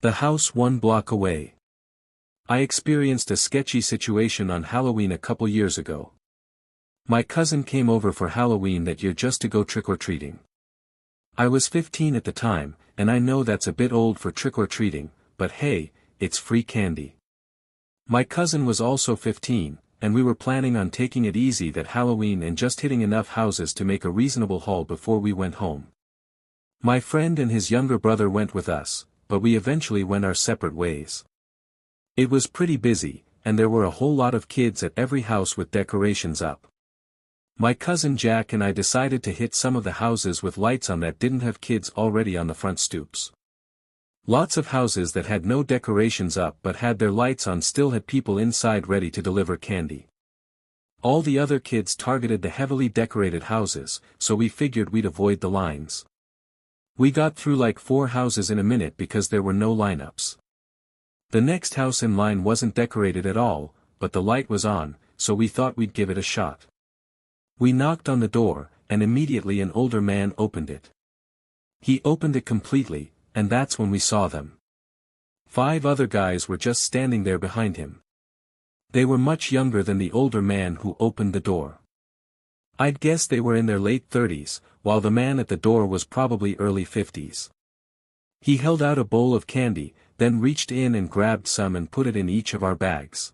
The house 1 block away. I experienced a sketchy situation on Halloween a couple years ago. My cousin came over for Halloween that year just to go trick-or-treating. I was 15 at the time, and I know that's a bit old for trick-or-treating, but hey, it's free candy. My cousin was also 15, and we were planning on taking it easy that Halloween and just hitting enough houses to make a reasonable haul before we went home. My friend and his younger brother went with us, but we eventually went our separate ways. It was pretty busy, and there were a whole lot of kids at every house with decorations up. My cousin Jack and I decided to hit some of the houses with lights on that didn't have kids already on the front stoops. Lots of houses that had no decorations up but had their lights on still had people inside ready to deliver candy. All the other kids targeted the heavily decorated houses, so we figured we'd avoid the lines. We got through like 4 houses in a minute because there were no lineups. The next house in line wasn't decorated at all, but the light was on, so we thought we'd give it a shot. We knocked on the door, and immediately an older man opened it. He opened it completely, and that's when we saw them. 5 other guys were just standing there behind him. They were much younger than the older man who opened the door. I'd guess they were in their late 30s, while the man at the door was probably early 50s. He held out a bowl of candy, then reached in and grabbed some and put it in each of our bags.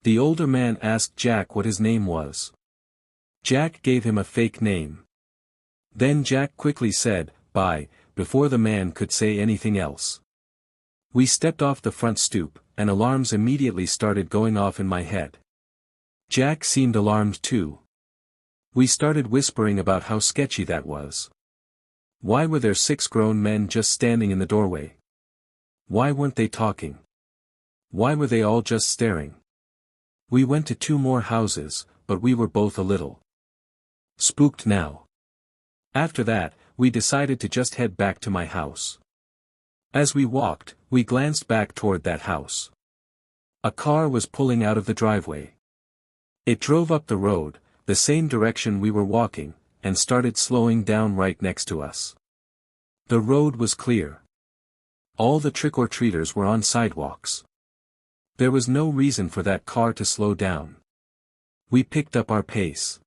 The older man asked Jack what his name was. Jack gave him a fake name. Then Jack quickly said, "Bye," before the man could say anything else. We stepped off the front stoop, and alarms immediately started going off in my head. Jack seemed alarmed too. We started whispering about how sketchy that was. Why were there 6 grown men just standing in the doorway? Why weren't they talking? Why were they all just staring? We went to 2 more houses, but we were both a little spooked now. After that, we decided to just head back to my house. As we walked, we glanced back toward that house. A car was pulling out of the driveway. It drove up the road, the same direction we were walking, and started slowing down right next to us. The road was clear. All the trick-or-treaters were on sidewalks. There was no reason for that car to slow down. We picked up our pace.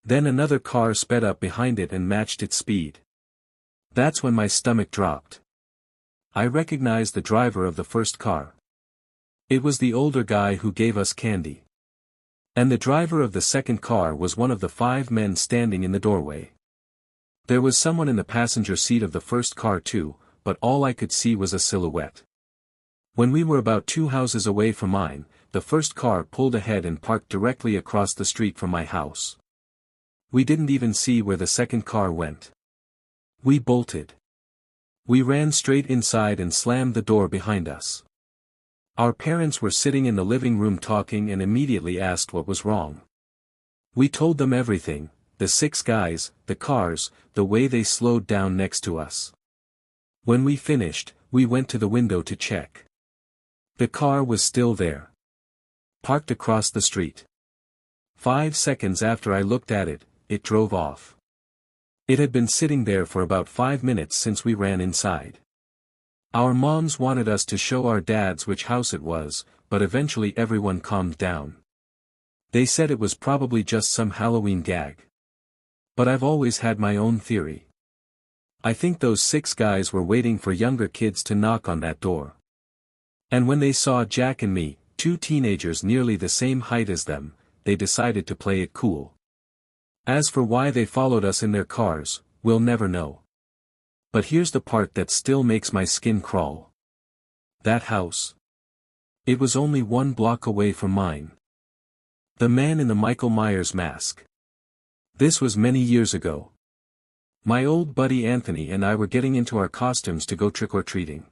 Then another car sped up behind it and matched its speed. That's when my stomach dropped. I recognized the driver of the first car. It was the older guy who gave us candy. And the driver of the second car was one of the 5 men standing in the doorway. There was someone in the passenger seat of the first car too, but all I could see was a silhouette. When we were about 2 houses away from mine, the first car pulled ahead and parked directly across the street from my house. We didn't even see where the second car went. We bolted. We ran straight inside and slammed the door behind us. Our parents were sitting in the living room talking and immediately asked what was wrong. We told them everything, the 6 guys, the cars, the way they slowed down next to us. When we finished, we went to the window to check. The car was still there. Parked across the street. 5 seconds after I looked at it, it drove off. It had been sitting there for about 5 minutes since we ran inside. Our moms wanted us to show our dads which house it was, but eventually everyone calmed down. They said it was probably just some Halloween gag. But I've always had my own theory. I think those 6 guys were waiting for younger kids to knock on that door. And when they saw Jack and me, 2 teenagers nearly the same height as them, they decided to play it cool. As for why they followed us in their cars, we'll never know. But here's the part that still makes my skin crawl. That house. It was only 1 block away from mine. The man in the Michael Myers mask. This was many years ago. My old buddy Anthony and I were getting into our costumes to go trick-or-treating.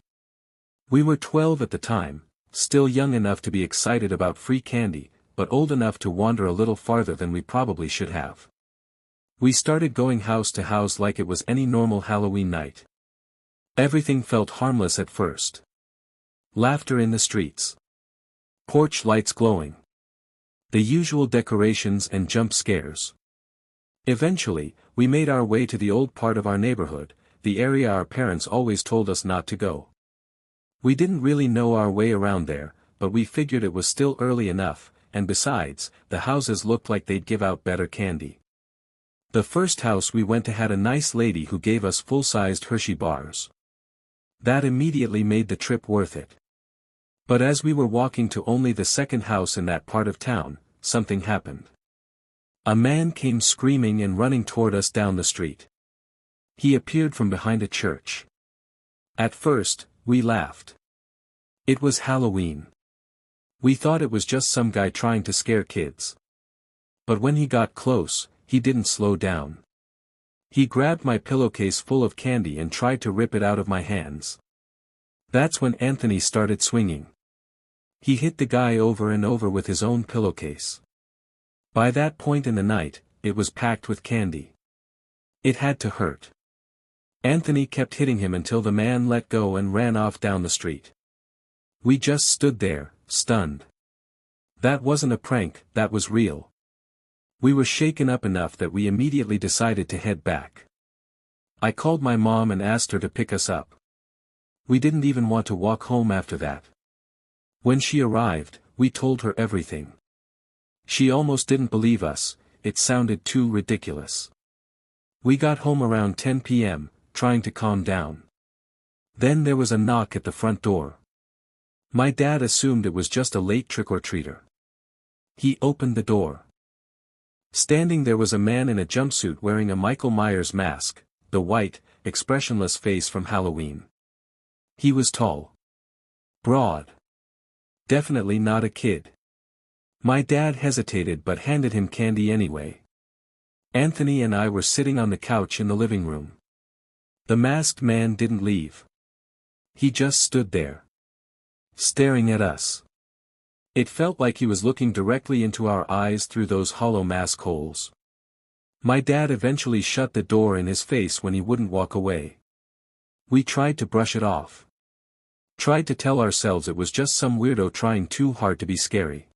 We were 12 at the time, still young enough to be excited about free candy, but old enough to wander a little farther than we probably should have. We started going house to house like it was any normal Halloween night. Everything felt harmless at first. Laughter in the streets. Porch lights glowing. The usual decorations and jump scares. Eventually, we made our way to the old part of our neighborhood, the area our parents always told us not to go. We didn't really know our way around there, but we figured it was still early enough, and besides, the houses looked like they'd give out better candy. The first house we went to had a nice lady who gave us full-sized Hershey bars. That immediately made the trip worth it. But as we were walking to only the second house in that part of town, something happened. A man came screaming and running toward us down the street. He appeared from behind a church. At first, we laughed. It was Halloween. We thought it was just some guy trying to scare kids. But when he got close, he didn't slow down. He grabbed my pillowcase full of candy and tried to rip it out of my hands. That's when Anthony started swinging. He hit the guy over and over with his own pillowcase. By that point in the night, it was packed with candy. It had to hurt. Anthony kept hitting him until the man let go and ran off down the street. We just stood there, stunned. That wasn't a prank, that was real. We were shaken up enough that we immediately decided to head back. I called my mom and asked her to pick us up. We didn't even want to walk home after that. When she arrived, we told her everything. She almost didn't believe us, it sounded too ridiculous. We got home around 10 p.m., trying to calm down. Then there was a knock at the front door. My dad assumed it was just a late trick-or-treater. He opened the door. Standing there was a man in a jumpsuit wearing a Michael Myers mask, the white, expressionless face from Halloween. He was tall. Broad. Definitely not a kid. My dad hesitated but handed him candy anyway. Anthony and I were sitting on the couch in the living room. The masked man didn't leave. He just stood there, staring at us. It felt like he was looking directly into our eyes through those hollow mask holes. My dad eventually shut the door in his face when he wouldn't walk away. We tried to brush it off. Tried to tell ourselves it was just some weirdo trying too hard to be scary.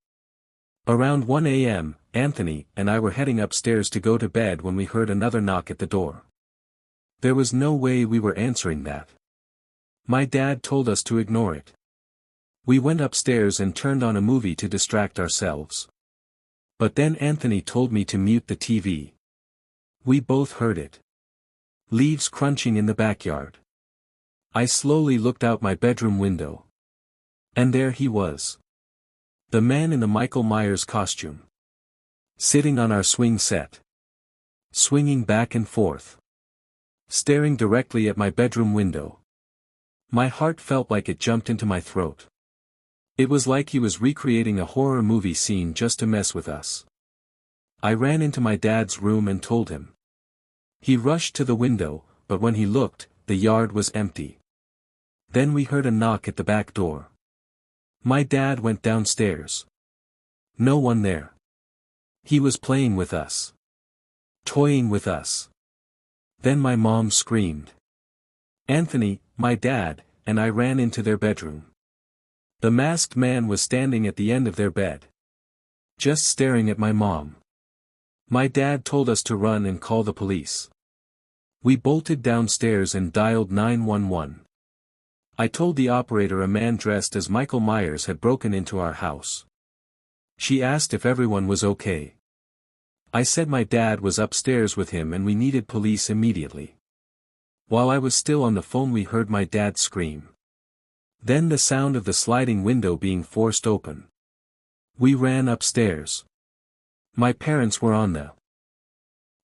Around 1 a.m., Anthony and I were heading upstairs to go to bed when we heard another knock at the door. There was no way we were answering that. My dad told us to ignore it. We went upstairs and turned on a movie to distract ourselves. But then Anthony told me to mute the TV. We both heard it. Leaves crunching in the backyard. I slowly looked out my bedroom window. And there he was. The man in the Michael Myers costume. Sitting on our swing set. Swinging back and forth. Staring directly at my bedroom window. My heart felt like it jumped into my throat. It was like he was recreating a horror movie scene just to mess with us. I ran into my dad's room and told him. He rushed to the window, but when he looked, the yard was empty. Then we heard a knock at the back door. My dad went downstairs. No one there. He was playing with us. Toying with us. Then my mom screamed. Anthony, my dad, and I ran into their bedroom. The masked man was standing at the end of their bed. Just staring at my mom. My dad told us to run and call the police. We bolted downstairs and dialed 911. I told the operator a man dressed as Michael Myers had broken into our house. She asked if everyone was okay. I said my dad was upstairs with him and we needed police immediately. While I was still on the phone we heard my dad scream. Then the sound of the sliding window being forced open. We ran upstairs. My parents were on the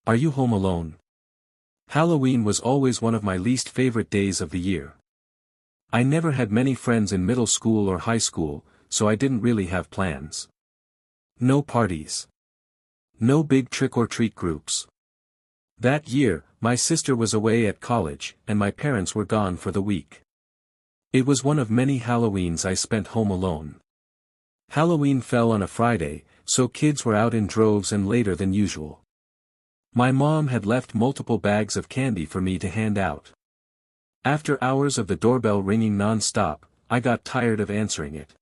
"Are you home alone?" Halloween was always one of my least favorite days of the year. I never had many friends in middle school or high school, so I didn't really have plans. No parties. No big trick-or-treat groups. That year, my sister was away at college, and my parents were gone for the week. It was one of many Halloweens I spent home alone. Halloween fell on a Friday, so kids were out in droves and later than usual. My mom had left multiple bags of candy for me to hand out. After hours of the doorbell ringing non-stop, I got tired of answering it.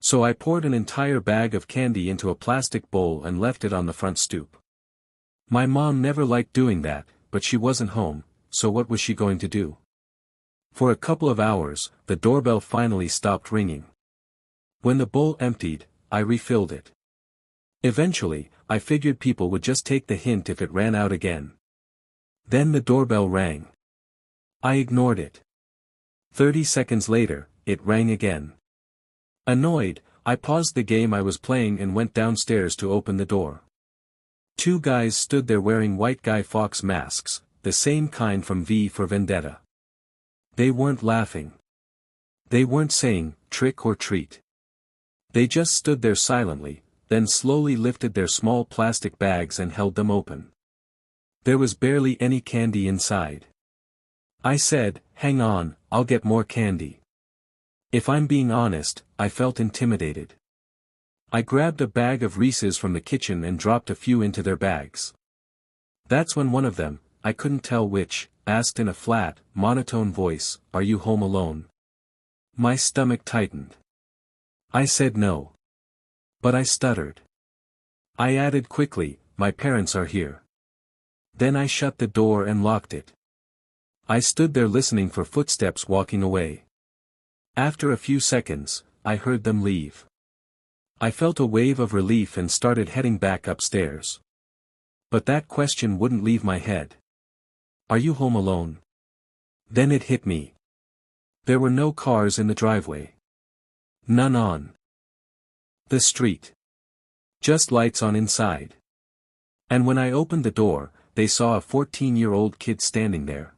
So I poured an entire bag of candy into a plastic bowl and left it on the front stoop. My mom never liked doing that, but she wasn't home, so what was she going to do? For a couple of hours, the doorbell finally stopped ringing. When the bowl emptied, I refilled it. Eventually, I figured people would just take the hint if it ran out again. Then the doorbell rang. I ignored it. 30 seconds later, it rang again. Annoyed, I paused the game I was playing and went downstairs to open the door. Two guys stood there wearing white Guy Fawkes masks, the same kind from V for Vendetta. They weren't laughing. They weren't saying, "Trick or treat." They just stood there silently, then slowly lifted their small plastic bags and held them open. There was barely any candy inside. I said, "Hang on, I'll get more candy." If I'm being honest, I felt intimidated. I grabbed a bag of Reese's from the kitchen and dropped a few into their bags. That's when one of them, I couldn't tell which, asked in a flat, monotone voice, "Are you home alone?" My stomach tightened. I said no. But I stuttered. I added quickly, "My parents are here." Then I shut the door and locked it. I stood there listening for footsteps walking away. After a few seconds, I heard them leave. I felt a wave of relief and started heading back upstairs. But that question wouldn't leave my head. "Are you home alone?" Then it hit me. There were no cars in the driveway. None on the street. Just lights on inside. And when I opened the door, they saw a 14-year-old kid standing there.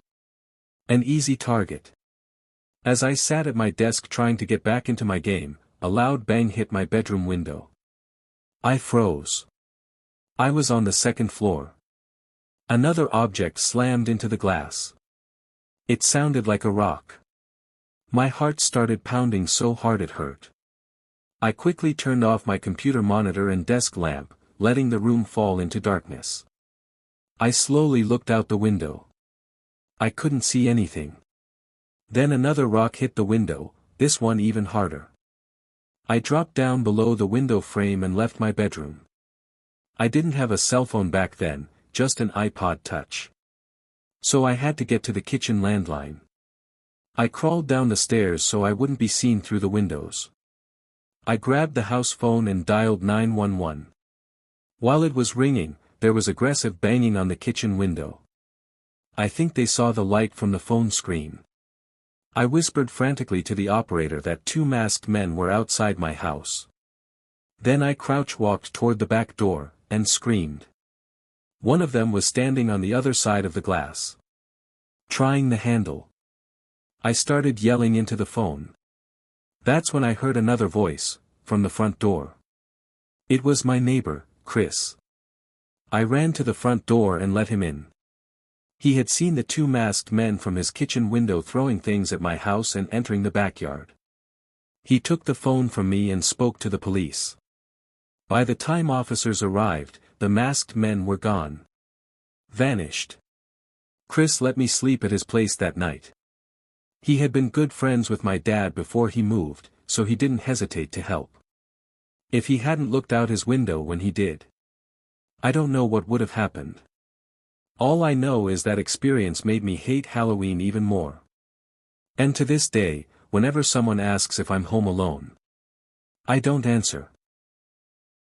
An easy target. As I sat at my desk trying to get back into my game, a loud bang hit my bedroom window. I froze. I was on the second floor. Another object slammed into the glass. It sounded like a rock. My heart started pounding so hard it hurt. I quickly turned off my computer monitor and desk lamp, letting the room fall into darkness. I slowly looked out the window. I couldn't see anything. Then another rock hit the window, this one even harder. I dropped down below the window frame and left my bedroom. I didn't have a cell phone back then, just an iPod Touch. So I had to get to the kitchen landline. I crawled down the stairs so I wouldn't be seen through the windows. I grabbed the house phone and dialed 911. While it was ringing, there was aggressive banging on the kitchen window. I think they saw the light from the phone screen. I whispered frantically to the operator that two masked men were outside my house. Then I crouch-walked toward the back door, and screamed. One of them was standing on the other side of the glass, trying the handle. I started yelling into the phone. That's when I heard another voice, from the front door. It was my neighbor, Chris. I ran to the front door and let him in. He had seen the two masked men from his kitchen window throwing things at my house and entering the backyard. He took the phone from me and spoke to the police. By the time officers arrived, the masked men were gone. Vanished. Chris let me sleep at his place that night. He had been good friends with my dad before he moved, so he didn't hesitate to help. If he hadn't looked out his window when he did, I don't know what would have happened. All I know is that experience made me hate Halloween even more. And to this day, whenever someone asks if I'm home alone, I don't answer.